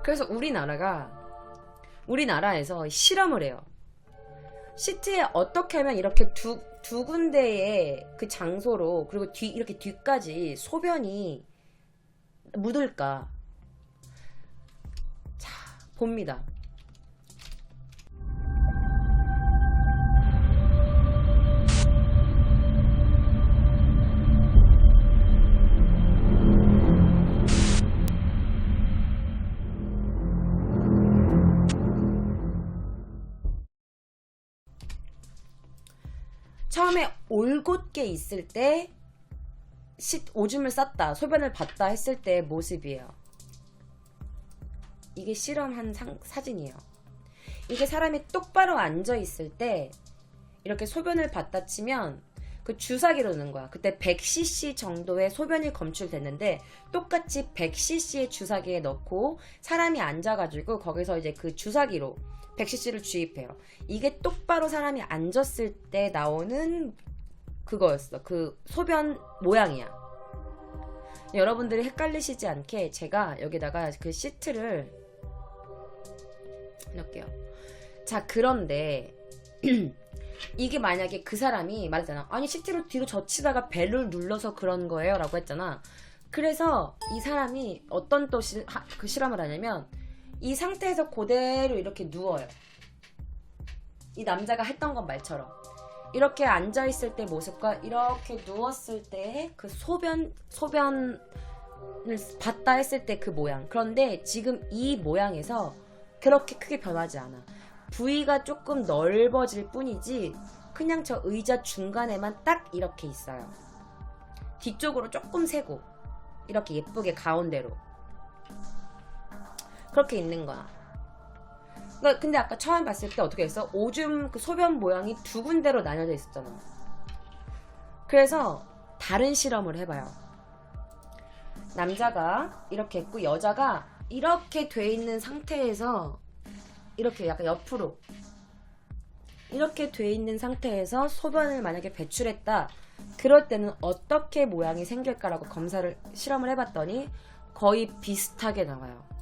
그래서 우리나라에서 실험을 해요. 시트에 어떻게 하면 이렇게 두 군데의 그 장소로, 그리고 이렇게 뒤까지 소변이 묻을까. 자, 봅니다. 처음에 올곧게 있을 때 오줌을 쌌다, 소변을 봤다 했을 때의 모습이에요. 이게 실험한 사진이에요. 이게 사람이 똑바로 앉아 있을 때 이렇게 소변을 봤다 치면 그 주사기로 넣는 거야. 그때 100cc 정도의 소변이 검출됐는데 똑같이 100cc의 주사기에 넣고 사람이 앉아가지고 거기서 이제 그 주사기로 100cc를 주입해요. 이게 똑바로 사람이 앉았을 때 나오는 그거였어. 그 소변 모양이야. 여러분들이 헷갈리시지 않게 제가 여기다가 그 시트를 넣을게요. 자, 그런데 이게 만약에 그 사람이 말했잖아. 아니, 시트를 뒤로 젖히다가 벨을 눌러서 그런 거예요 라고 했잖아. 그래서 이 사람이 어떤 또 그 실험을 하냐면 이 상태에서 그대로 이렇게 누워요. 이 남자가 했던 것 말처럼 이렇게 앉아있을 때 모습과 이렇게 누웠을 때 그 소변을 봤다 했을 때 그 모양. 그런데 지금 이 모양에서 그렇게 크게 변하지 않아. 부위가 조금 넓어질 뿐이지 그냥 저 의자 중간에만 딱 이렇게 있어요. 뒤쪽으로 조금 세고 이렇게 예쁘게 가운데로 그렇게 있는 거야. 근데 아까 처음 봤을 때 어떻게 했어? 오줌 그 소변 모양이 두 군데로 나뉘어져 있었잖아. 그래서 다른 실험을 해봐요. 남자가 이렇게 있고 여자가 이렇게 돼 있는 상태에서 이렇게 약간 옆으로 이렇게 돼 있는 상태에서 소변을 만약에 배출했다. 그럴 때는 어떻게 모양이 생길까라고 실험을 해봤더니 거의 비슷하게 나와요.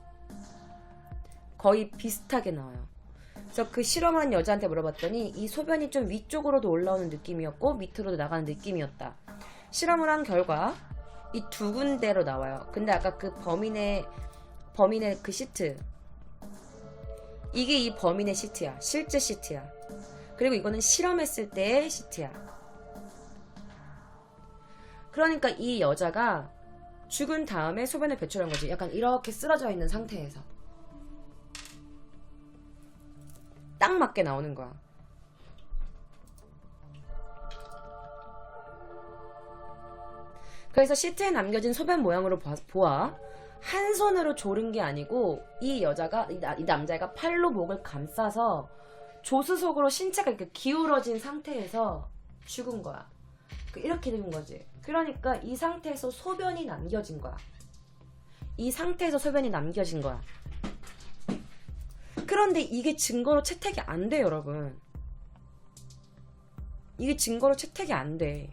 거의 비슷하게 나와요. 그래서 그 실험한 여자한테 물어봤더니 이 소변이 좀 위쪽으로도 올라오는 느낌이었고 밑으로도 나가는 느낌이었다. 실험을 한 결과 이 두 군데로 나와요. 근데 아까 그 범인의 그 시트, 이게 이 범인의 시트야. 실제 시트야. 그리고 이거는 실험했을 때의 시트야. 그러니까 이 여자가 죽은 다음에 소변을 배출한 거지. 약간 이렇게 쓰러져 있는 상태에서 딱 맞게 나오는 거야. 그래서 시트에 남겨진 소변 모양으로 보아 한 손으로 조른 게 아니고 이 남자가 팔로 목을 감싸서 조수석으로 신체가 이렇게 기울어진 상태에서 죽은 거야. 이렇게 된 거지. 그러니까 이 상태에서 소변이 남겨진 거야. 이 상태에서 소변이 남겨진 거야. 그런데 이게 증거로 채택이 안 돼, 여러분. 이게 증거로 채택이 안 돼.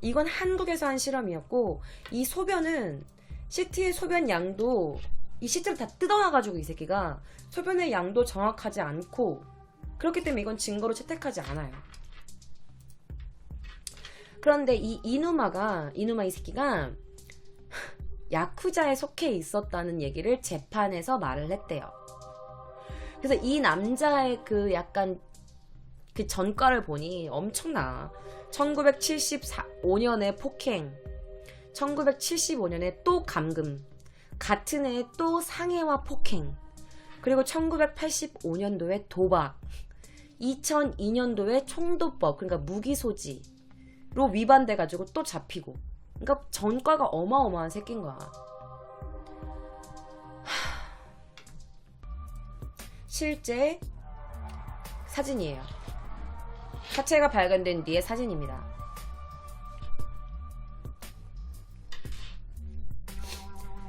이건 한국에서 한 실험이었고, 이 소변은 시트의 소변 양도 이 시트를 다 뜯어놔가지고 이 새끼가 소변의 양도 정확하지 않고, 그렇기 때문에 이건 증거로 채택하지 않아요. 그런데 이누마 이 새끼가 야쿠자에 속해 있었다는 얘기를 재판에서 말을 했대요. 그래서 이 남자의 그 약간 그 전과를 보니 엄청나. 1975년에 폭행, 1975년에 또 감금, 같은 해에 또 상해와 폭행, 그리고 1985년도에 도박, 2002년도에 총도법, 그러니까 무기소지로 위반돼가지고 또 잡히고. 그러니까 전과가 어마어마한 새끼인 거야. 실제 사진이에요. 사체가 발견된 뒤의 사진입니다.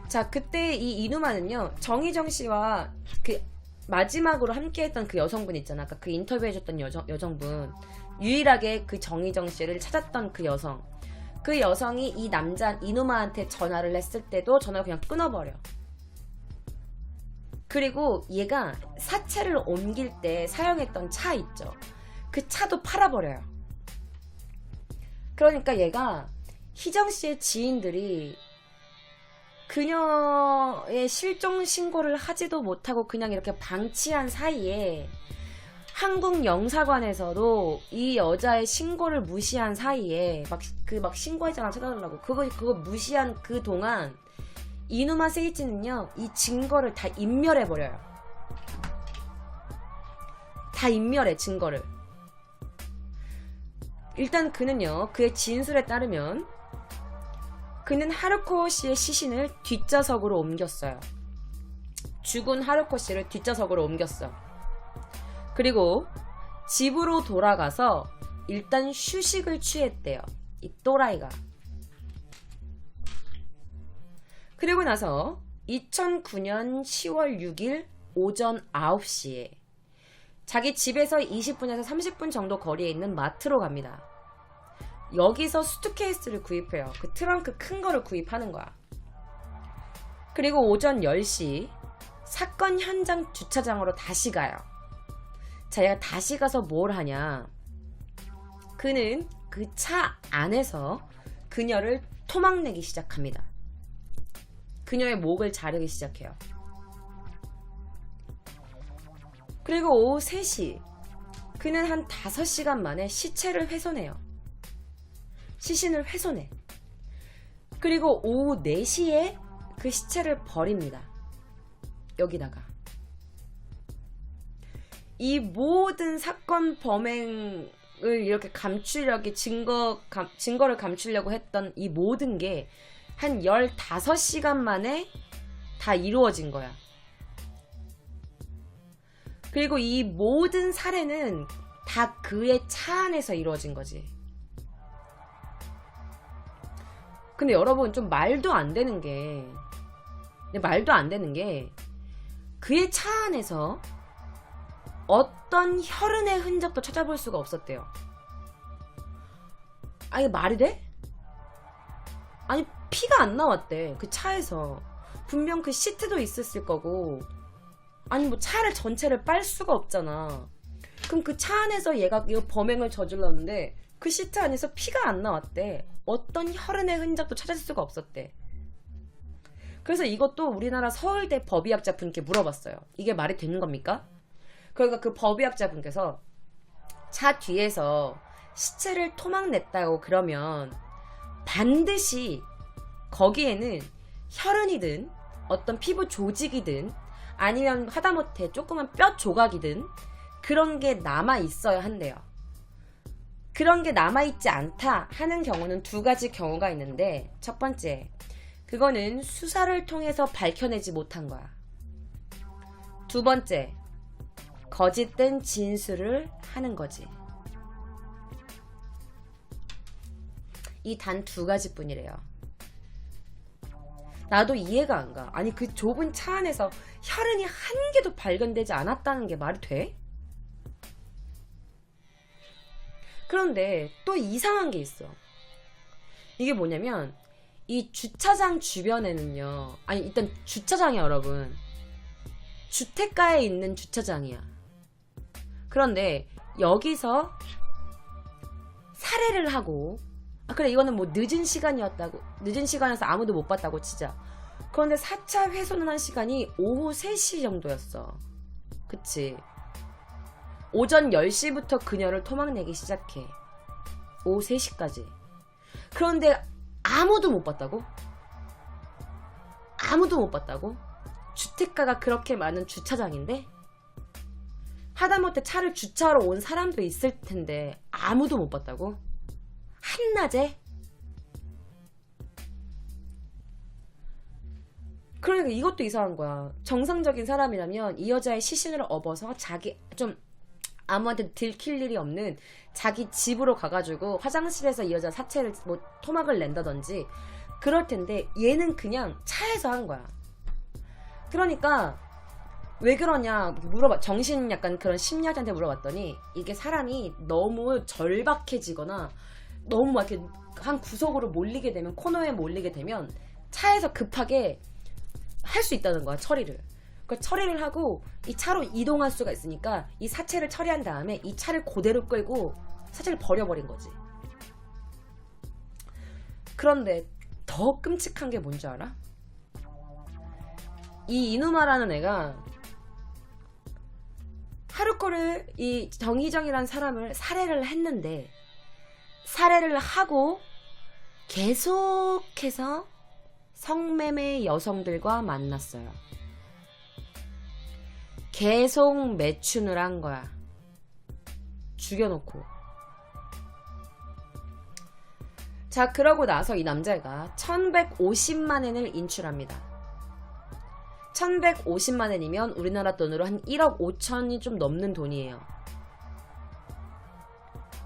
자, 그때 이 이누마는요, 정희정 씨와 그 마지막으로 함께했던 그 여성분 있잖아. 아까 그 인터뷰해줬던 여성분, 유일하게 그 정희정 씨를 찾았던 그 여성, 그 여성이 이 남자 이누마한테 전화를 했을 때도 전화를 그냥 끊어버려. 그리고 얘가 사체를 옮길 때 사용했던 차 있죠. 그 차도 팔아버려요. 그러니까 얘가 희정씨의 지인들이 그녀의 실종 신고를 하지도 못하고 그냥 이렇게 방치한 사이에 한국 영사관에서도 이 여자의 신고를 무시한 사이에 막 신고했잖아, 찾아달라고. 그거 무시한 그 동안 이누마 세이치는요, 이 증거를 다 인멸해버려요. 다 인멸해, 증거를. 일단 그는요, 그의 진술에 따르면 그는 하루코 씨의 시신을 뒷좌석으로 옮겼어요. 죽은 하루코 씨를 뒷좌석으로 옮겼어. 그리고 집으로 돌아가서 일단 휴식을 취했대요. 이 또라이가. 그리고 나서 2009년 10월 6일 오전 9시에 자기 집에서 20분에서 30분 정도 거리에 있는 마트로 갑니다. 여기서 수트케이스를 구입해요. 그 트렁크 큰 거를 구입하는 거야. 그리고 오전 10시 사건 현장 주차장으로 다시 가요. 자, 얘가 다시 가서 뭘 하냐. 그는 그 차 안에서 그녀를 토막내기 시작합니다. 그녀의 목을 자르기 시작해요. 그리고 오후 3시 그는 한 5시간 만에 시체를 훼손해요. 시신을 훼손해. 그리고 오후 4시에 그 시체를 버립니다. 여기다가. 이 모든 사건 범행을 이렇게 감추려고 증거를 감추려고 했던 이 모든 게 한 15시간 만에 다 이루어진 거야. 그리고 이 모든 살해는 다 그의 차 안에서 이루어진 거지. 근데 여러분, 좀 말도 안 되는 게 그의 차 안에서 어떤 혈흔의 흔적도 찾아볼 수가 없었대요. 아니, 말이 돼? 아니, 피가 안 나왔대. 그 차에서. 분명 그 시트도 있었을 거고. 아니, 뭐 차를 전체를 빨 수가 없잖아. 그럼 그 차 안에서 얘가 이 범행을 저질렀는데 그 시트 안에서 피가 안 나왔대. 어떤 혈흔의 흔적도 찾을 수가 없었대. 그래서 이것도 우리나라 서울대 법의학자 분께 물어봤어요. 이게 말이 되는 겁니까? 그러니까 그 법의학자 분께서 차 뒤에서 시체를 토막냈다고 그러면 반드시 거기에는 혈흔이든 어떤 피부 조직이든 아니면 하다못해 조그만 뼈 조각이든 그런 게 남아있어야 한대요. 그런 게 남아있지 않다 하는 경우는 2가지 경우가 있는데, 첫 번째, 그거는 수사를 통해서 밝혀내지 못한 거야. 2번째, 거짓된 진술을 하는 거지. 이 단 2가지 뿐이래요. 나도 이해가 안 가. 아니, 그 좁은 차 안에서 혈흔이 한 개도 발견되지 않았다는 게 말이 돼? 그런데 또 이상한 게 있어. 이게 뭐냐면 이 주차장 주변에는요, 아니 일단 주차장이야 여러분. 주택가에 있는 주차장이야. 그런데 여기서 살해를 하고, 그래 이거는 뭐 늦은 시간이어서 아무도 못 봤다고 치자. 그런데 4차 훼손을 한 시간이 오후 3시 정도였어. 그치? 오전 10시부터 그녀를 토막내기 시작해. 오후 3시까지. 그런데 아무도 못 봤다고? 아무도 못 봤다고? 주택가가 그렇게 많은 주차장인데? 하다못해 차를 주차하러 온 사람도 있을 텐데 아무도 못 봤다고? 한낮에? 그러니까 이것도 이상한 거야. 정상적인 사람이라면 이 여자의 시신을 업어서 자기 좀 아무한테 들킬 일이 없는 자기 집으로 가가지고 화장실에서 이 여자 사체를 뭐 토막을 낸다든지 그럴 텐데 얘는 그냥 차에서 한 거야. 그러니까 왜 그러냐 정신 약간 그런 심리학자한테 물어봤더니 이게 사람이 너무 절박해지거나 너무 막 이렇게 한 구석으로 몰리게 되면, 코너에 몰리게 되면 차에서 급하게 할 수 있다는 거야, 처리를. 그 처리를 하고 이 차로 이동할 수가 있으니까 이 사체를 처리한 다음에 이 차를 그대로 끌고 사체를 버려버린 거지. 그런데 더 끔찍한 게 뭔지 알아? 이 이누마라는 애가 하루코를, 이 정희정이라는 사람을 살해를 했는데, 살해를 하고 계속해서 성매매 여성들과 만났어요. 계속 매춘을 한 거야. 죽여놓고. 자, 그러고 나서 이 남자가 1150만엔을 인출합니다. 1150만엔이면 우리나라 돈으로 한 1억 5천이 좀 넘는 돈이에요.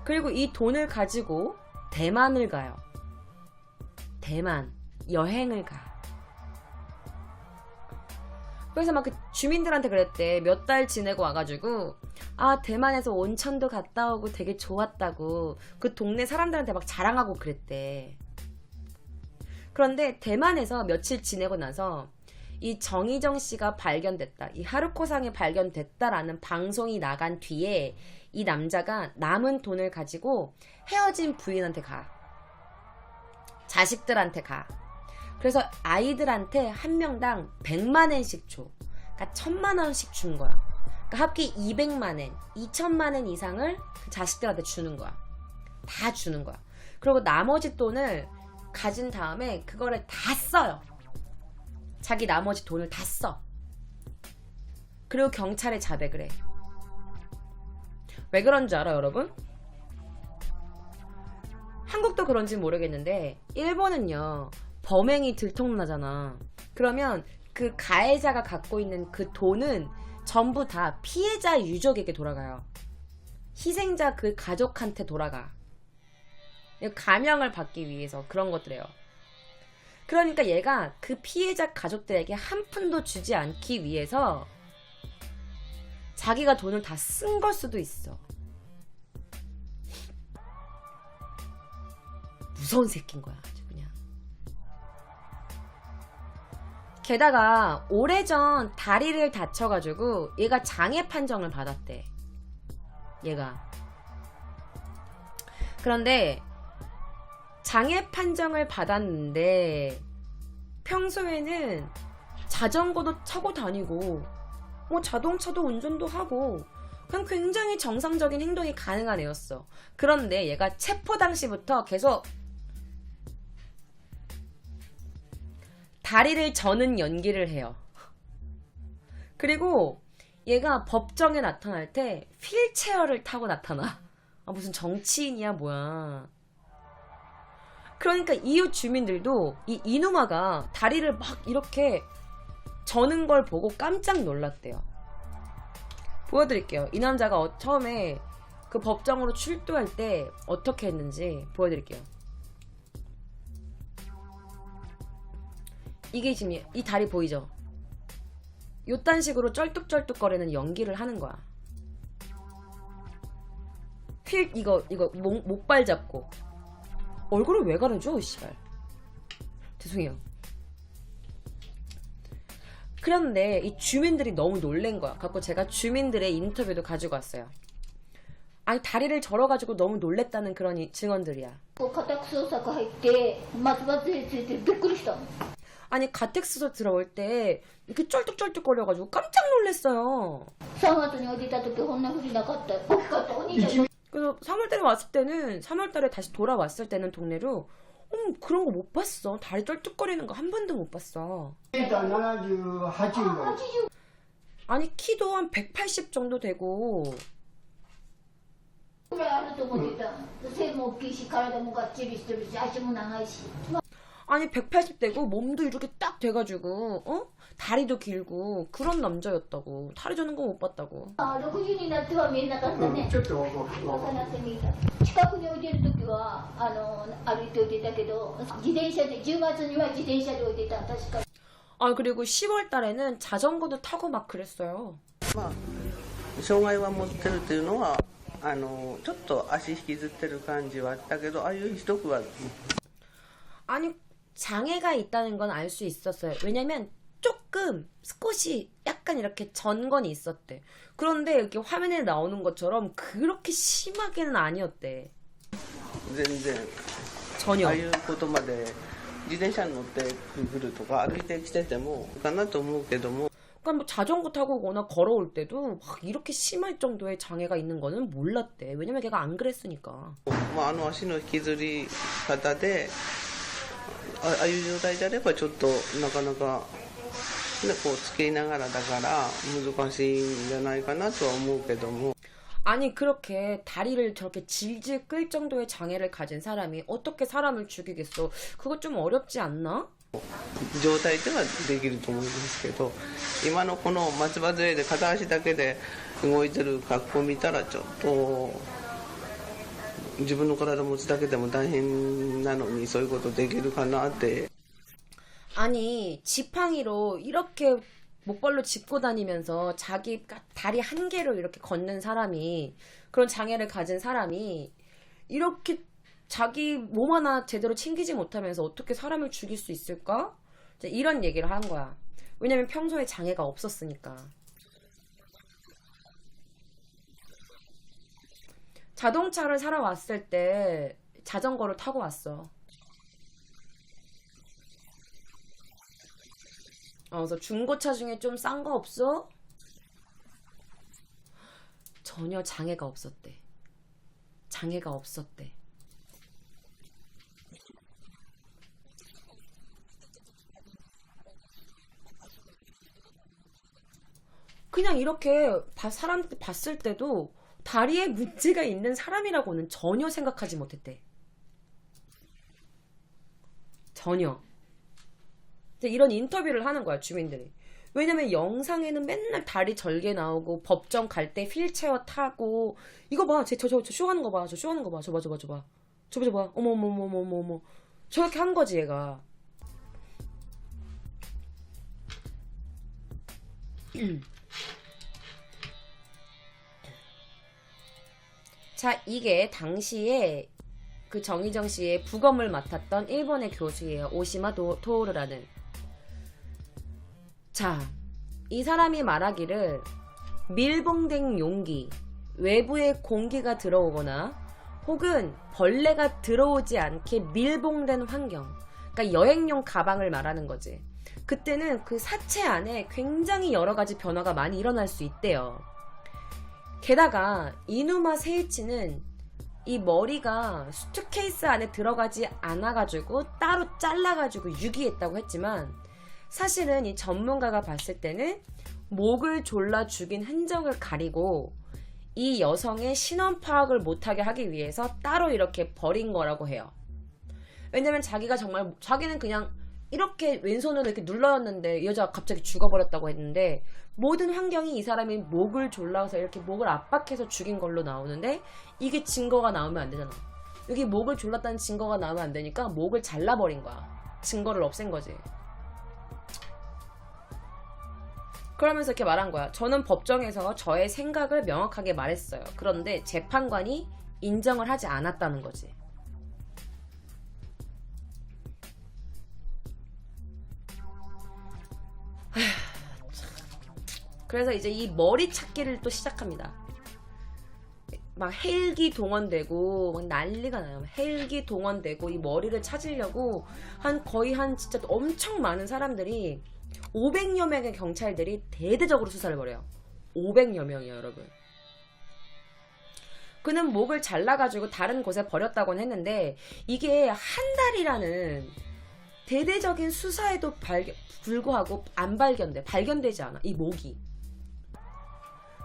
그리고 이 돈을 가지고 대만을 가요. 대만 여행을 가. 그래서 막 그 주민들한테 그랬대. 몇 달 지내고 와가지고 아, 대만에서 온천도 갔다 오고 되게 좋았다고 그 동네 사람들한테 막 자랑하고 그랬대. 그런데 대만에서 며칠 지내고 나서 이 정희정 씨가 발견됐다, 이 하루코상이 발견됐다라는 방송이 나간 뒤에 이 남자가 남은 돈을 가지고 헤어진 부인한테 가. 자식들한테 가. 그래서 아이들한테 한 명당 100만엔씩 줘. 그러니까 1000만원씩 준 거야. 그러니까 합계 200만엔, 2000만엔 이상을 그 자식들한테 주는 거야. 다 주는 거야. 그리고 나머지 돈을 가진 다음에 그거를 다 써요. 자기 나머지 돈을 다 써. 그리고 경찰에 자백을 해. 왜 그런 줄 알아, 여러분? 한국도 그런지 모르겠는데 일본은요, 범행이 들통나잖아. 그러면 그 가해자가 갖고 있는 그 돈은 전부 다 피해자 유족에게 돌아가요. 희생자 그 가족한테 돌아가. 감형을 받기 위해서 그런 것들이에요. 그러니까 얘가 그 피해자 가족들에게 한 푼도 주지 않기 위해서 자기가 돈을 다 쓴 걸 수도 있어. 무서운 새끼인 거야, 아주 그냥. 게다가 오래전 다리를 다쳐가지고 얘가 장애 판정을 받았대. 얘가. 그런데 장애 판정을 받았는데 평소에는 자전거도 타고 다니고 뭐 자동차도 운전도 하고 그냥 굉장히 정상적인 행동이 가능한 애였어. 그런데 얘가 체포 당시부터 계속 다리를 저는 연기를 해요. 그리고 얘가 법정에 나타날 때 휠체어를 타고 나타나. 아, 무슨 정치인이야 뭐야. 그러니까 이웃 주민들도 이 이누마가 다리를 막 이렇게 저는 걸 보고 깜짝 놀랐대요. 보여드릴게요. 이 남자가 처음에 그 법정으로 출두할 때 어떻게 했는지 보여드릴게요. 이게 지금 이 다리 보이죠? 요딴 식으로 쩔뚝쩔뚝거리는 연기를 하는 거야. 이거 목발 잡고. 얼굴을 왜 가려줘, 씨발. 죄송해요. 그런데 이 주민들이 너무 놀란 거야. 갖고 제가 주민들의 인터뷰도 가지고 왔어요. 아니, 다리를 절어가지고 너무 놀랬다는 그런 증언들이야. 아니, 가택수소 들어올 때 이렇게 쩔뚝쩔뚝거려가지고 깜짝 놀랐어요. 그래서 3월달에 왔을 때는, 3월달에 다시 돌아왔을 때는 동네로 그런 거 못 봤어. 다리 쩔뚝거리는 거 한 번도 못 봤어. 아니, 키도 한 180 정도 되고. 아니, 180 되고 몸도 이렇게 딱 돼가지고 다리도 길고 그런 남자였다고. 다리 저는 거 못 봤다고. 아, 그리고 10월 달에는 자전거도 타고 막 그랬어요. 障害は持ってるっていうのはちょっと足引きずってる感じはあったけど、ああいうひどくは 아니, 장애가 있다는 건 알 수 있었어요. 왜냐면 조금 스쿼시 약 약간 이렇게 전건이 있었대. 그런데 이렇게 화면에 나오는 것처럼 그렇게 심하게는 아니었대. 全然 전혀. ああいうことまで自転車に乗ってくるとか歩いてきててもかなと思うけども 그러니까 뭐 자전거 타고 오거나 걸어올 때도 막 이렇게 심할 정도의 장애가 있는 거는 몰랐대. 왜냐면 걔가 안 그랬으니까. まあ、あの足の引きずり方でああいう状態であればちょっとなかなか、ね、こうつけながらだから難しいんじゃないかなとは思うけども 아니 그렇게 다리를 저렇게 질질 끌 정도의 장애를 가진 사람이 어떻게 사람을 죽이겠어? 그거 좀 어렵지 않나? 状態ではできると思いますけど今のこの松葉杖で片足だけで動いてる格好見たらちょっと自分の体持つだけでも大変なのにそういうことできるかなって 아니 지팡이로 이렇게 목발로 짚고 다니면서 자기 다리 한 개로 이렇게 걷는 사람이 그런 장애를 가진 사람이 이렇게 자기 몸 하나 제대로 챙기지 못하면서 어떻게 사람을 죽일 수 있을까? 이제 이런 얘기를 한 거야. 왜냐면 평소에 장애가 없었으니까. 자동차를 사러 왔을 때 자전거를 타고 왔어. 그래서 중고차 중에 좀 싼 거 없어? 전혀 장애가 없었대. 장애가 없었대. 그냥 이렇게 사람들 봤을 때도 다리에 문제가 있는 사람이라고는 전혀 생각하지 못했대. 전혀. 이런 인터뷰를 하는 거야, 주민들이. 왜냐면 영상에는 맨날 다리 절개 나오고 법정 갈 때 휠체어 타고 이거 봐, 저 쇼하는 거 봐, 저 쇼하는 거 봐, 저 봐. 어머. 저렇게 한 거지, 얘가. 자, 이게 당시에 그 정희정 씨의 부검을 맡았던 일본의 교수예요. 오시마 토오르라는. 자, 이 사람이 말하기를 밀봉된 용기, 외부에 공기가 들어오거나 혹은 벌레가 들어오지 않게 밀봉된 환경, 그러니까 여행용 가방을 말하는 거지. 그때는 그 사체 안에 굉장히 여러 가지 변화가 많이 일어날 수 있대요. 게다가 이누마 세이치는 이 머리가 수트케이스 안에 들어가지 않아가지고 따로 잘라가지고 유기했다고 했지만 사실은 이 전문가가 봤을 때는 목을 졸라 죽인 흔적을 가리고 이 여성의 신원 파악을 못하게 하기 위해서 따로 이렇게 버린 거라고 해요. 왜냐면 자기는 그냥 이렇게 왼손으로 이렇게 눌러였는데 이 여자가 갑자기 죽어버렸다고 했는데 모든 환경이 이 사람이 목을 졸라서 이렇게 목을 압박해서 죽인 걸로 나오는데 이게 증거가 나오면 안 되잖아. 여기 목을 졸랐다는 증거가 나오면 안 되니까 목을 잘라버린 거야. 증거를 없앤 거지. 그러면서 이렇게 말한 거야. 저는 법정에서 저의 생각을 명확하게 말했어요. 그런데 재판관이 인정을 하지 않았다는 거지. 그래서 이제 이 머리 찾기를 또 시작합니다. 막 헬기 동원되고 막 난리가 나요. 헬기 동원되고 이 머리를 찾으려고 거의 진짜 엄청 많은 사람들이 500여 명의 경찰들이 대대적으로 수사를 벌여요. 500여 명이에요, 여러분. 그는 목을 잘라가지고 다른 곳에 버렸다고는 했는데 이게 한 달이라는 대대적인 수사에도 불구하고 안 발견되지 않아, 이 목이.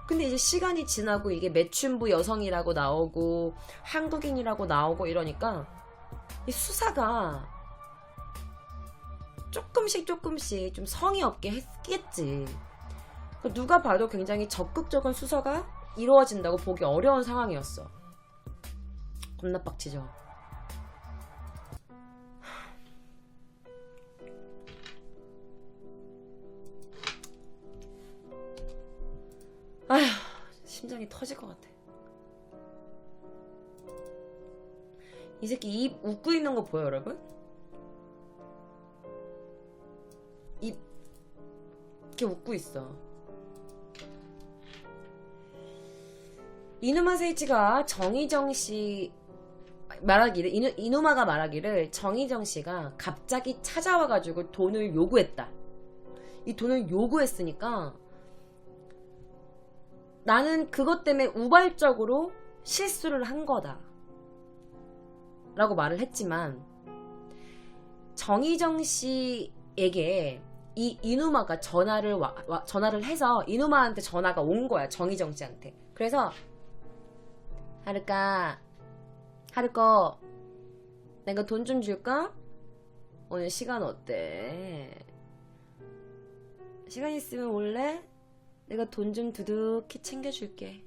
근데 이제 시간이 지나고 이게 매춘부 여성이라고 나오고 한국인이라고 나오고 이러니까 이 수사가 조금씩 좀 성의 없게 했겠지. 누가 봐도 굉장히 적극적인 수사가 이루어진다고 보기 어려운 상황이었어. 겁나 빡치죠. 아휴, 심장이 터질 것 같아. 이 새끼 입 웃고 있는 거 보여요, 여러분? 입 이렇게 웃고 있어. 이누마 세이치가 정희정 씨 말하기를, 이누마가 말하기를 정희정 씨가 갑자기 찾아와가지고 돈을 요구했다. 이 돈을 요구했으니까 나는 그것 때문에 우발적으로 실수를 한 거다 라고 말을 했지만, 정희정 씨에게 이 이누마가 전화를 해서 이누마한테 전화가 온 거야. 정희정 씨한테. 그래서 하루꺼 내가 돈 좀 줄까? 오늘 시간 어때? 시간 있으면 올래? 내가 돈 좀 두둑히 챙겨줄게.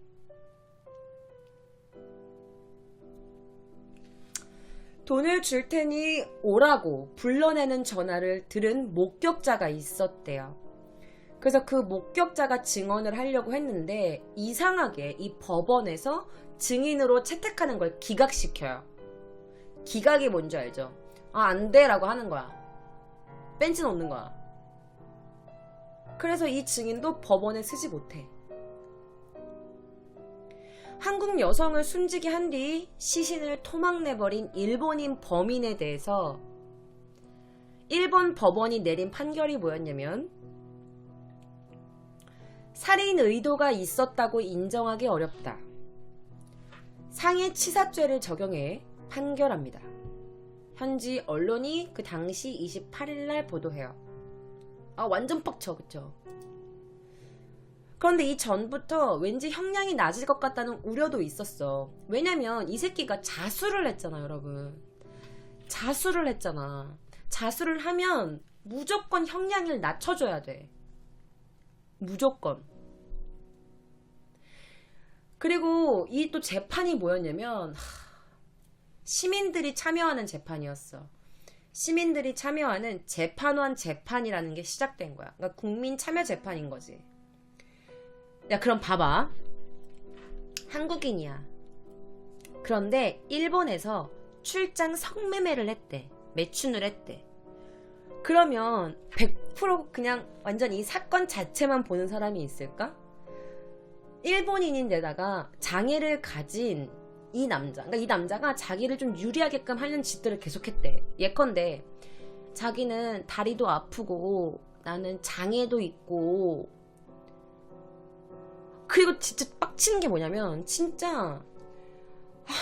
돈을 줄 테니 오라고 불러내는 전화를 들은 목격자가 있었대요. 그래서 그 목격자가 증언을 하려고 했는데 이상하게 이 법원에서 증인으로 채택하는 걸 기각시켜요. 기각이 뭔지 알죠? 아, 안 돼 라고 하는 거야. 벤치 놓는 거야. 그래서 이 증인도 법원에 쓰지 못해. 한국 여성을 숨지게 한 뒤 시신을 토막내버린 일본인 범인에 대해서 일본 법원이 내린 판결이 뭐였냐면, 살인 의도가 있었다고 인정하기 어렵다. 상해치사죄를 적용해 판결합니다. 현지 언론이 그 당시 28일날 보도해요. 아, 완전 뻑쳐, 그쵸? 그런데 이 전부터 왠지 형량이 낮을 것 같다는 우려도 있었어. 왜냐면 이 새끼가 자수를 했잖아, 여러분. 자수를 했잖아. 자수를 하면 무조건 형량을 낮춰줘야 돼. 무조건. 그리고 이 또 재판이 뭐였냐면, 시민들이 참여하는 재판이었어. 시민들이 참여하는 재판원 재판이라는 게 시작된 거야. 그러니까 국민 참여 재판인 거지. 야, 그럼 봐봐. 한국인이야. 그런데 일본에서 출장 성매매를 했대. 매춘을 했대. 그러면 100% 그냥 완전 이 사건 자체만 보는 사람이 있을까? 일본인인데다가 장애를 가진 이 남자, 그러니까 이 남자가 자기를 좀 유리하게끔 하는 짓들을 계속했대. 예컨대 자기는 다리도 아프고 나는 장애도 있고, 그리고 진짜 빡치는 게 뭐냐면, 진짜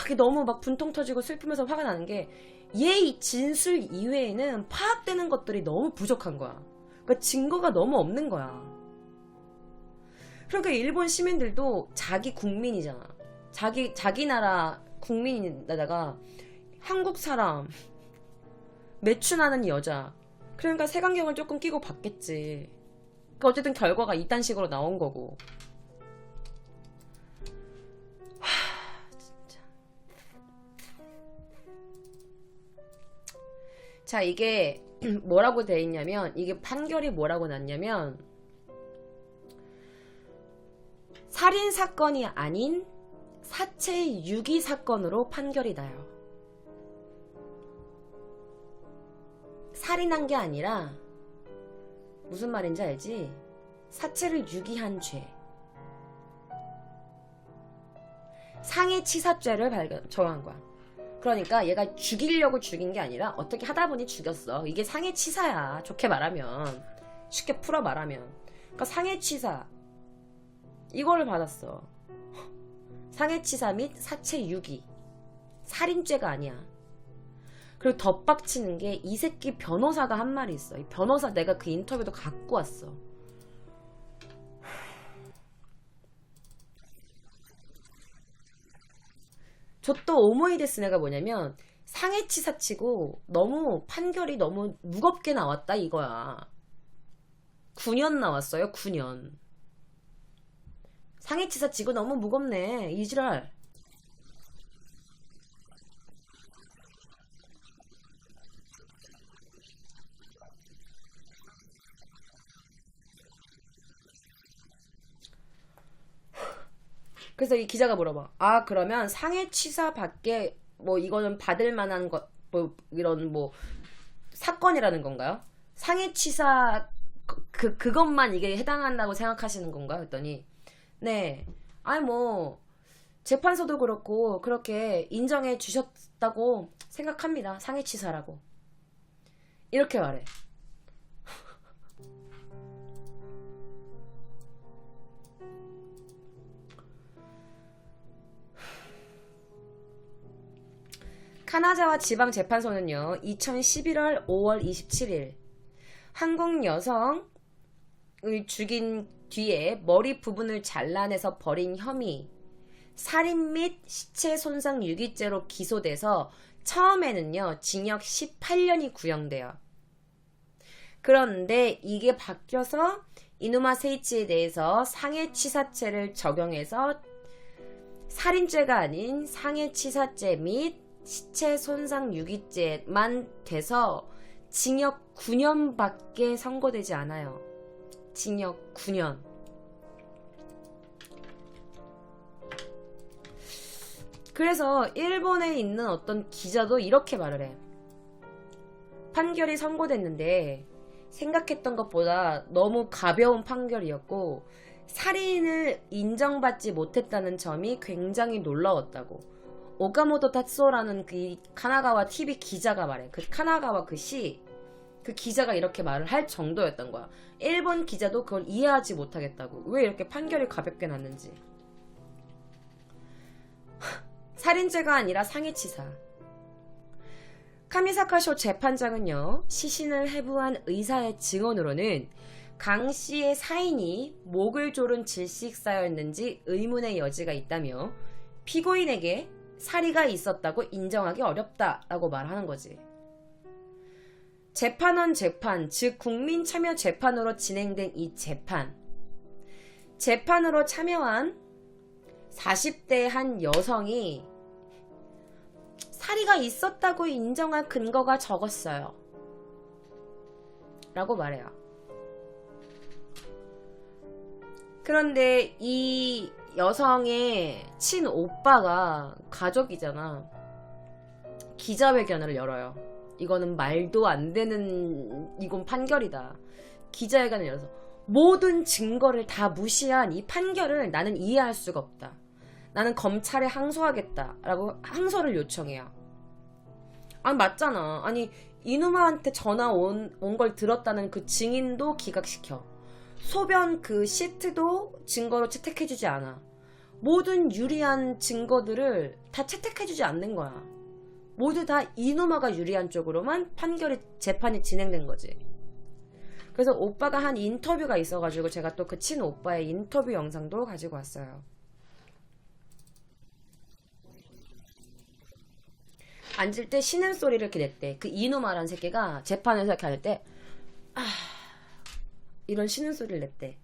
그게 너무 막 분통 터지고 슬프면서 화가 나는 게, 얘 진술 이외에는 파악되는 것들이 너무 부족한 거야. 그러니까 증거가 너무 없는 거야. 그러니까 일본 시민들도 자기 국민이잖아. 자기 나라 국민인데다가 한국 사람, 매춘하는 여자. 그러니까 색안경을 조금 끼고 봤겠지. 그러니까 어쨌든 결과가 이딴 식으로 나온 거고. 진짜. 자, 이게 뭐라고 돼 있냐면, 이게 판결이 뭐라고 났냐면, 살인 사건이 아닌 사체 유기 사건으로 판결이 나요. 살인한 게 아니라, 무슨 말인지 알지? 사체를 유기한 죄. 상해치사죄를 적용한 거야. 그러니까 얘가 죽이려고 죽인 게 아니라 어떻게 하다 보니 죽였어. 이게 상해치사야. 좋게 말하면. 쉽게 풀어 말하면. 그러니까 상해치사. 이거를 받았어. 상해치사 및 사체 유기. 살인죄가 아니야. 그리고 더 빡치는 게 이 새끼 변호사가 한 말이 있어. 이 변호사 내가 그 인터뷰도 갖고 왔어. 저 또 오모이데스네가 뭐냐면, 상해치사치고 너무 판결이 너무 무겁게 나왔다 이거야. 9년 나왔어요. 9년. 상해치사치고 너무 무겁네. 이지랄. 그래서 이 기자가 물어봐. 아, 그러면 상해치사 밖에 뭐 이거는 받을 만한 것, 뭐 이런 뭐 사건이라는 건가요? 상해치사 그것만 이게 해당한다고 생각하시는 건가요? 했더니 네. 아니 뭐 재판소도 그렇고 그렇게 인정해 주셨다고 생각합니다. 상해치사라고. 이렇게 말해. 카나자와 지방재판소는요, 2011월 5월 27일 한국 여성을 죽인 뒤에 머리 부분을 잘라내서 버린 혐의, 살인 및 시체 손상 유기죄로 기소돼서 처음에는요, 징역 18년이 구형돼요. 그런데 이게 바뀌어서 이누마 세이치에 대해서 상해치사죄를 적용해서 살인죄가 아닌 상해치사죄 및 시체 손상 유기죄만 돼서 징역 9년밖에 선고되지 않아요. 징역 9년. 그래서 일본에 있는 어떤 기자도 이렇게 말을 해. 판결이 선고됐는데 생각했던 것보다 너무 가벼운 판결이었고 살인을 인정받지 못했다는 점이 굉장히 놀라웠다고. 오카모토 타츠오라는 그 카나가와 TV 기자가 말해. 그 카나가와 그 기자가 이렇게 말을 할 정도였던 거야. 일본 기자도 그걸 이해하지 못하겠다고. 왜 이렇게 판결이 가볍게 났는지. 살인죄가 아니라 상해치사. 카미사카쇼 재판장은요, 시신을 해부한 의사의 증언으로는 강 씨의 사인이 목을 조른 질식사였는지 의문의 여지가 있다며 피고인에게 사리가 있었다고 인정하기 어렵다라고 말하는 거지. 재판원 재판, 즉 국민참여 재판으로 진행된 이 재판으로 참여한 40대 한 여성이 사리가 있었다고 인정한 근거가 적었어요. 라고 말해요. 그런데 이 여성의 친오빠가 가족이잖아. 기자회견을 열어요. 이거는 말도 안 되는, 이건 판결이다. 기자회견을 열어서 모든 증거를 다 무시한 이 판결을 나는 이해할 수가 없다. 나는 검찰에 항소하겠다 라고 항소를 요청해요. 아니 맞잖아. 아니 이누마한테 전화 온 걸 들었다는 그 증인도 기각시켜. 소변 그 시트도 증거로 채택해주지 않아. 모든 유리한 증거들을 다 채택해주지 않는 거야. 모두 다 이누마가 유리한 쪽으로만 재판이 진행된 거지. 그래서 오빠가 한 인터뷰가 있어가지고 제가 또 그 친오빠의 인터뷰 영상도 가지고 왔어요. 앉을 때 신음소리를 이렇게 냈대. 그 이누마라는 새끼가 재판에서 이렇게 할 때 이런 신음소리를 냈대.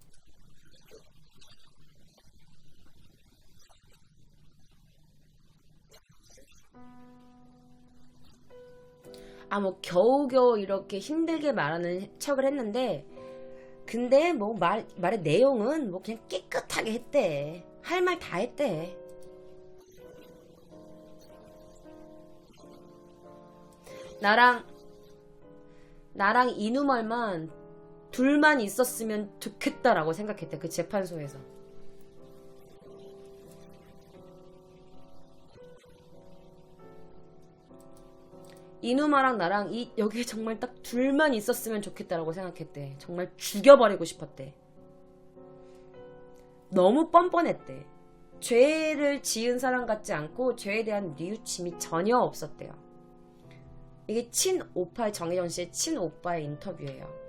뭐 겨우겨우 이렇게 힘들게 말하는 척을 했는데 근데 뭐 말의 내용은 뭐 그냥 깨끗하게 했대. 할 말 다 했대. 나랑 이누말만 둘만 있었으면 좋겠다라고 생각했대. 그 재판소에서. 이누마랑 나랑 여기에 정말 딱 둘만 있었으면 좋겠다라고 생각했대. 정말 죽여버리고 싶었대. 너무 뻔뻔했대. 죄를 지은 사람 같지 않고 죄에 대한 뉘우침이 전혀 없었대요. 이게 친오빠의 정혜정 씨의 친오빠의 인터뷰예요.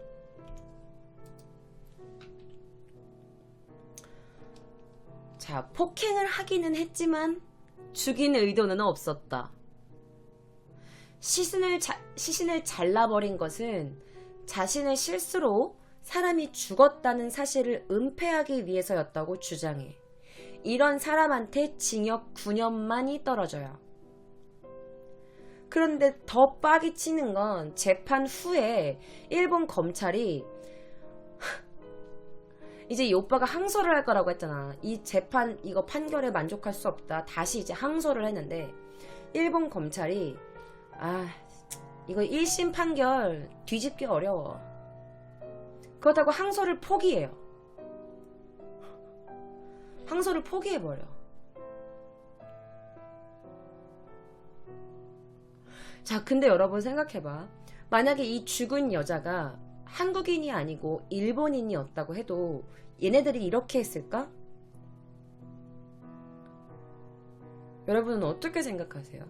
자, 폭행을 하기는 했지만 죽인 의도는 없었다. 시신을 잘라버린 것은 자신의 실수로 사람이 죽었다는 사실을 은폐하기 위해서였다고 주장해. 이런 사람한테 징역 9년만이 떨어져요. 그런데 더 빡이 치는 건 재판 후에 일본 검찰이 이제 이 오빠가 항소를 할 거라고 했잖아. 이거 판결에 만족할 수 없다. 다시 이제 항소를 했는데 일본 검찰이 이거 1심 판결 뒤집기 어려워. 그렇다고 항소를 포기해요. 항소를 포기해버려. 자, 근데 여러분 생각해봐. 만약에 이 죽은 여자가 한국인이 아니고 일본인이었다고 해도 얘네들이 이렇게 했을까? 여러분은 어떻게 생각하세요?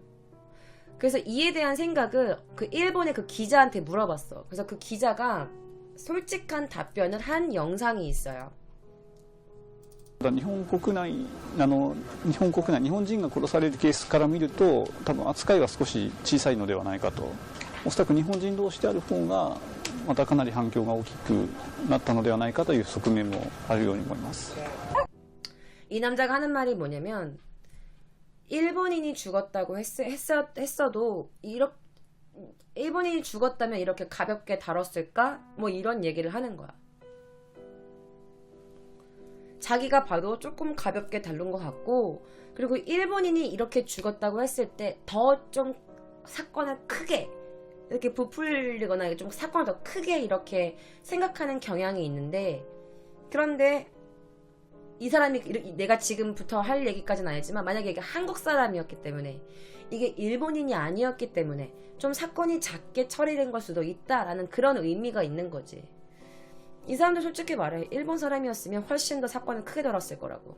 그래서 이에 대한 생각을 그 일본의 그 기자한테 물어봤어. 그래서 그 기자가 솔직한 답변을 한 영상이 있어요. 日本国内日本人が殺されるケースから見ると多分扱いは少し小さいのではないかと。おそらく日本人同士である方がまたかなり反響が大きくなったのではないかという側面もあるように思います。 이 남자가 하는 말이 뭐냐면 일본인이 죽었다고 했어도 일본인이 죽었다면 이렇게 가볍게 다뤘을까? 뭐 이런 얘기를 하는 거야. 자기가 봐도 조금 가볍게 다룬 것 같고, 그리고 일본인이 이렇게 죽었다고 했을 때 더 좀 사건을 크게 이렇게 부풀리거나 좀 사건을 더 크게 이렇게 생각하는 경향이 있는데, 그런데 이 사람이 내가 지금부터 할 얘기까지는 아니지만 만약에 이게 한국 사람이었기 때문에 이게 일본인이 아니었기 때문에 좀 사건이 작게 처리된 걸 수도 있다라는 그런 의미가 있는 거지. 이 사람도 솔직히 말해 일본 사람이었으면 훨씬 더 사건을 크게 다뤘을 거라고.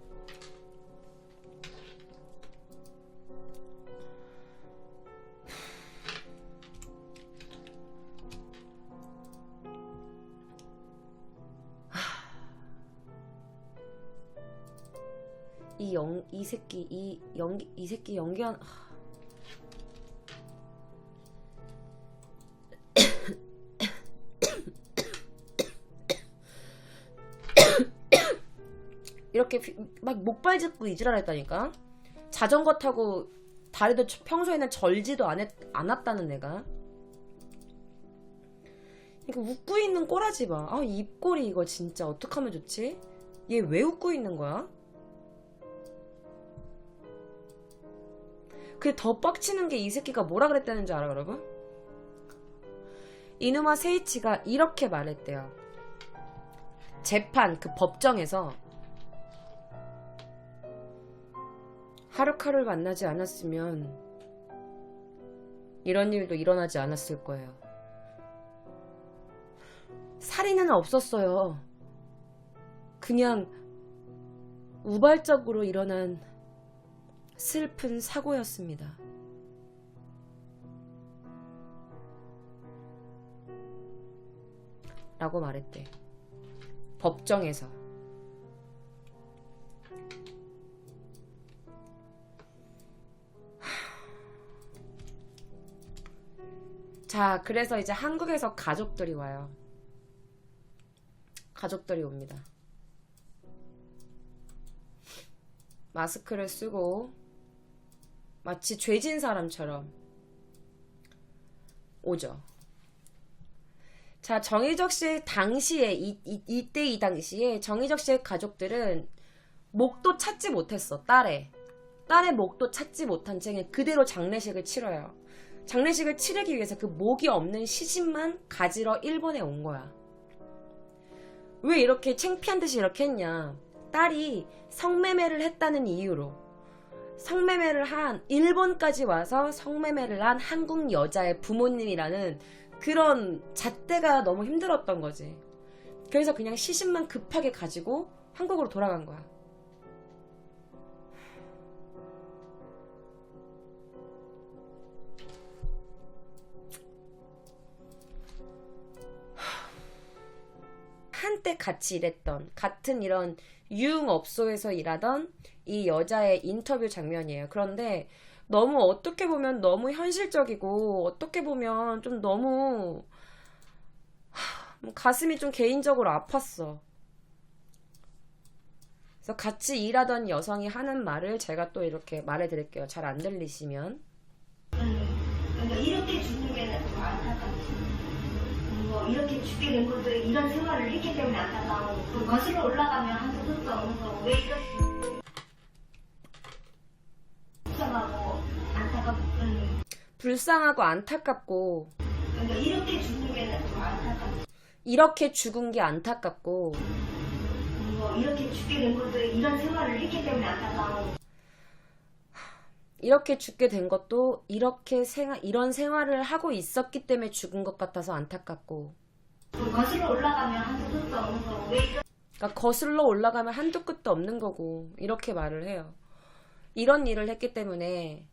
이 새끼 연기한 이렇게 막 목발 짚고 이지랄 했다니까. 자전거 타고 다리도 평소에는 절지도 않았다는 애가. 이거 웃고 있는 꼬라지 봐. 아, 입꼬리 이거 진짜 어떡하면 좋지? 얘 왜 웃고 있는 거야? 그게 더 빡치는 게 이 새끼가 뭐라 그랬다는 줄 알아, 여러분? 이누마 세이치가 이렇게 말했대요. 재판, 그 법정에서 하루카를 만나지 않았으면 이런 일도 일어나지 않았을 거예요. 살인은 없었어요. 그냥 우발적으로 일어난 슬픈 사고였습니다. 라고 말했대. 법정에서. 자, 그래서 이제 한국에서 가족들이 와요. 가족들이 옵니다. 마스크를 쓰고 마치 죄진 사람처럼 오죠. 자, 정희적 씨 당시에 이때 이 당시에 정희적 씨의 가족들은 목도 찾지 못했어. 딸의 목도 찾지 못한 채 그대로 장례식을 치러요. 장례식을 치르기 위해서 그 목이 없는 시신만 가지러 일본에 온 거야. 왜 이렇게 창피한 듯이 이렇게 했냐? 딸이 성매매를 했다는 이유로 성매매를 한 일본까지 와서 성매매를 한 한국 여자의 부모님이라는 그런 잣대가 너무 힘들었던 거지. 그래서 그냥 시신만 급하게 가지고 한국으로 돌아간 거야. 한때 같이 일했던 같은 이런 유흥업소에서 일하던 이 여자의 인터뷰 장면이에요. 그런데 너무 어떻게 보면 너무 현실적이고 어떻게 보면 좀 너무 가슴이 좀 개인적으로 아팠어. 그래서 같이 일하던 여성이 하는 말을 제가 또 이렇게 말해드릴게요. 잘 안 들리시면. 그러니까 이렇게 죽는 게 안타깝지. 이렇게 죽게 된 것도 이런 생활을 했기 때문에 안타까워. 그 거슬러 올라가면 한도 끝도 없는 거고 왜 이렇게 불쌍하고 안타깝군. 불쌍하고 안타깝고. 그러니까 이렇게 죽는 게 안타깝지. 이렇게 죽은 게 안타깝고. 이렇게 죽게 된 것도 이런 생활을 했기 때문에 안타까워. 이렇게 죽게 된 것도 이런 생활을 하고 있었기 때문에 죽은 것 같아서 안타깝고, 거슬러 올라가면 한도 끝도 없는 거고 왜 이런 그러니까 거슬러 올라가면 한도 끝도 없는 거고, 이렇게 말을 해요. 이런 일을 했기 때문에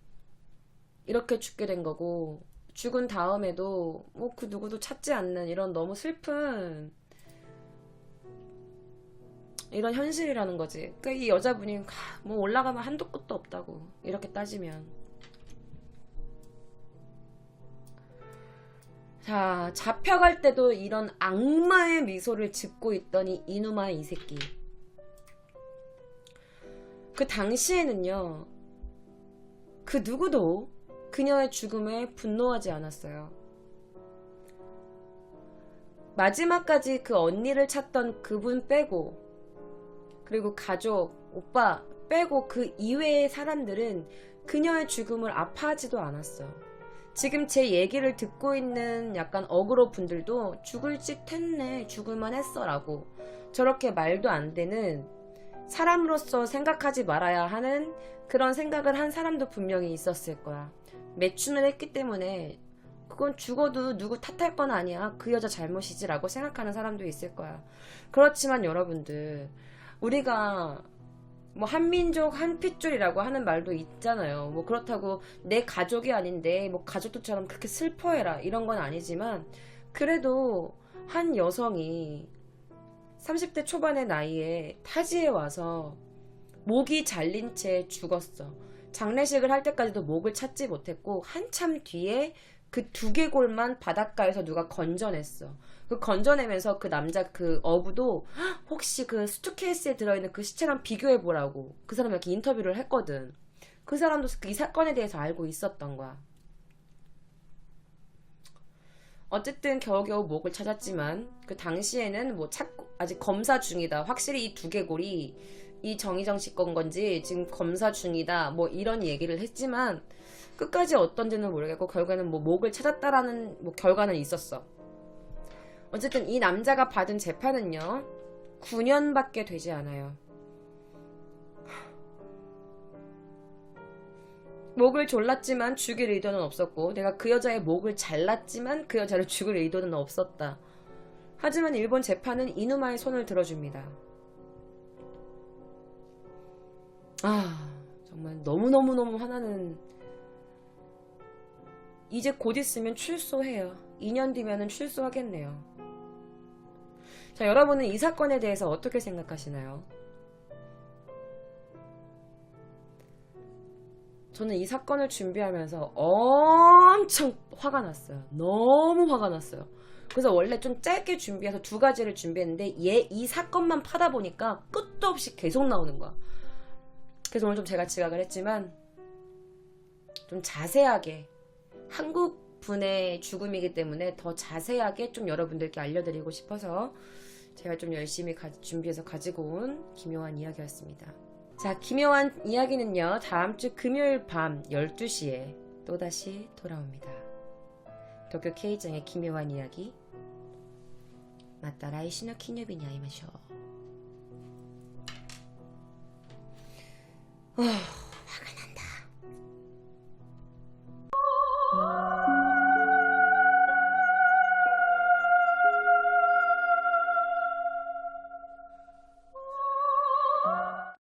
이렇게 죽게 된 거고, 죽은 다음에도 뭐 그 누구도 찾지 않는 이런 너무 슬픈 이런 현실이라는 거지. 그러니까 이 여자분이 뭐 올라가면 한도 끝도 없다고, 이렇게 따지면. 자, 잡혀갈 때도 이런 악마의 미소를 짓고 있더니 이누마 이 새끼. 그 당시에는요, 그 누구도 그녀의 죽음에 분노하지 않았어요. 마지막까지 그 언니를 찾던 그분 빼고, 그리고 가족, 오빠 빼고 그 이외의 사람들은 그녀의 죽음을 아파하지도 않았어. 지금 제 얘기를 듣고 있는 약간 어그로 분들도 죽을 짓 했네, 죽을만 했어 라고 저렇게 말도 안 되는, 사람으로서 생각하지 말아야 하는 그런 생각을 한 사람도 분명히 있었을 거야. 매춘을 했기 때문에 그건 죽어도 누구 탓할 건 아니야, 그 여자 잘못이지 라고 생각하는 사람도 있을 거야. 그렇지만 여러분들, 우리가 뭐 한민족 한핏줄이라고 하는 말도 있잖아요. 뭐 그렇다고 내 가족이 아닌데 뭐 가족들처럼 그렇게 슬퍼해라 이런 건 아니지만, 그래도 한 여성이 30대 초반의 나이에 타지에 와서 목이 잘린 채 죽었어. 장례식을 할 때까지도 목을 찾지 못했고, 한참 뒤에 그 두개골만 바닷가에서 누가 건져냈어. 그 건져내면서 그 남자 그 어부도 혹시 그 수트케이스에 들어있는 그 시체랑 비교해보라고 그 사람 이렇게 인터뷰를 했거든. 그 사람도 이 사건에 대해서 알고 있었던 거야. 어쨌든 겨우겨우 목을 찾았지만, 그 당시에는 뭐 찾고 아직 검사 중이다, 확실히 이 두개골이 이 정희정 씨 건 건지 지금 검사 중이다, 뭐 이런 얘기를 했지만 끝까지 어떤지는 모르겠고, 결국에는 뭐 목을 찾았다라는 뭐 결과는 있었어. 어쨌든 이 남자가 받은 재판은요 9년밖에 되지 않아요. 목을 졸랐지만 죽일 의도는 없었고, 내가 그 여자의 목을 잘랐지만 그 여자를 죽일 의도는 없었다. 하지만 일본 재판은 이누마의 손을 들어줍니다. 정말 너무너무너무 화나는. 이제 곧 있으면 출소해요. 2년 뒤면은 출소하겠네요. 자, 여러분은 이 사건에 대해서 어떻게 생각하시나요? 저는 이 사건을 준비하면서 엄청 화가 났어요. 너무 화가 났어요. 그래서 원래 좀 짧게 준비해서 2가지를 준비했는데 이 사건만 파다 보니까 끝도 없이 계속 나오는 거야. 그래서 오늘 좀 제가 지각을 했지만 좀 자세하게, 한국 분의 죽음이기 때문에 더 자세하게 좀 여러분들께 알려드리고 싶어서 제가 좀 열심히 준비해서 가지고 온 기묘한 이야기였습니다. 자, 기묘한 이야기는요 다음 주 금요일 밤 12시에 또다시 돌아옵니다. 도쿄 K장의 기묘한 이야기, 마타 라이시の金曜日に会いましょう。